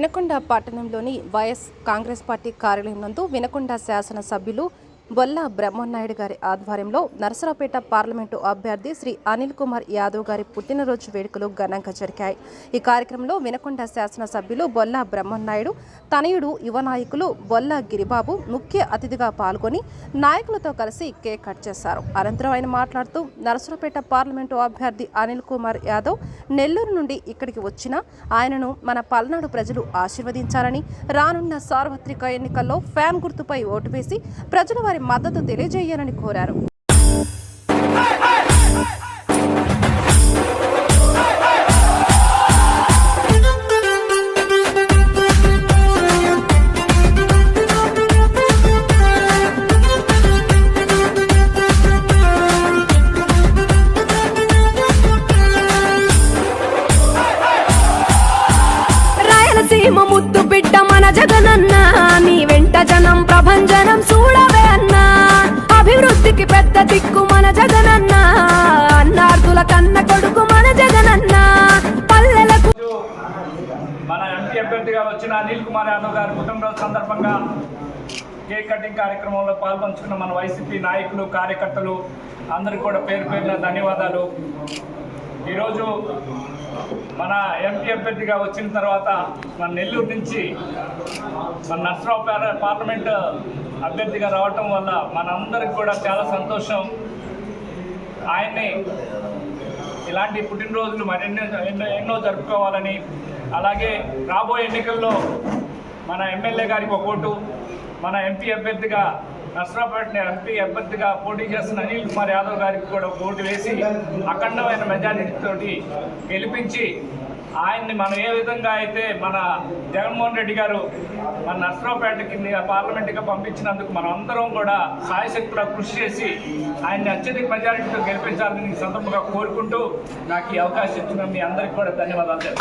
వినకొండ పట్టణంలోని YS Congress party కార్యాలయం నందు వినకొండ శాసన సభ్యులు బొల్లా బ్రహ్మనాయుడు గారి ఆధ్వర్యంలో నరసరావుపేట పార్లమెంటు అభ్యర్థి శ్రీ అనిల్ కుమార్ యాదవ్ గారి పుట్టినరోజు వేడుకలు ఘనంగా జరిగాయి. ఈ కార్యక్రమంలో వినకొండ శాసన సభ్యులు బొల్లా బ్రహ్మనాయుడు తనయుడు యువ నాయకులు బొల్లా గిరిబాబు ముఖ్య అతిథిగా పాల్గొని నాయకులతో కలిసి కేక్ కట్ చేశారు. అనంతరం ఆయన మాట్లాడుతూ నరసరావుపేట పార్లమెంటు అభ్యర్థి అనిల్ కుమార్ యాదవ్ నెల్లూరు నుండి ఇక్కడికి వచ్చిన ఆయనను మన పల్నాడు ప్రజలు ఆశీర్వదించాలని, రానున్న సార్వత్రిక ఎన్నికల్లో ఫ్యాన్ గుర్తుపై ఓటు వేసి ప్రజలు వారి మద్దతు తెలియజేయాలని కోరారు. రాయలసీమ ముద్దు బిడ్డ మన జగనన్న, నీ వెంట జనం ప్రభంజనం చూడవే అన్నా. అభివృద్ధికి పెద్ద దిక్కు మన జగనన్న, అన్నార్థుల కన్న కొడుకు మన జగనన్న. పల్లెలకు మన ఎంపీ అభ్యర్థిగా వచ్చిన అనిల్ కుమార్ యాదవ్ గారి పుట్టినరోజు సందర్భంగా కేక్ కటింగ్ కార్యక్రమంలో పాల్పంచుకున్న మన వైసీపీ నాయకులు, కార్యకర్తలు అందరికీ కూడా పేరు పేరున ధన్యవాదాలు. ఈరోజు మన ఎంపీ అభ్యర్థిగా వచ్చిన తర్వాత మన నెల్లూరు నుంచి మన నరసరావుపేట పార్లమెంట్ అభ్యర్థిగా రావటం వల్ల మనందరికి కూడా చాలా సంతోషం. ఆయన్ని ఇలాంటి పుట్టినరోజులు ఎన్నో జరుపుకోవాలని, అలాగే రాబోయే ఎన్నికల్లో మన ఎమ్మెల్యే గారికి ఒక ఓటు, మన ఎంపీ అభ్యర్థిగా నరసరావుపేట ఎంపీ అభ్యర్థిగా పోటీ చేస్తున్న అనిల్ కుమార్ యాదవ్ గారికి కూడా ఓటు వేసి అఖండమైన మెజారిటీతో గెలిపించి ఆయన్ని మనం ఏ విధంగా అయితే మన జగన్మోహన్ రెడ్డి గారు మన నరసరావుపేటకి పార్లమెంట్గా పంపించినందుకు మనం అందరం కూడా సాయశక్తిగా కృషి చేసి ఆయన్ని అత్యధిక మెజారిటీతో గెలిపించాలని ఈ సందర్భంగా కోరుకుంటూ నాకు ఈ అవకాశం ఇచ్చిన మీ అందరికీ కూడా ధన్యవాదాలు.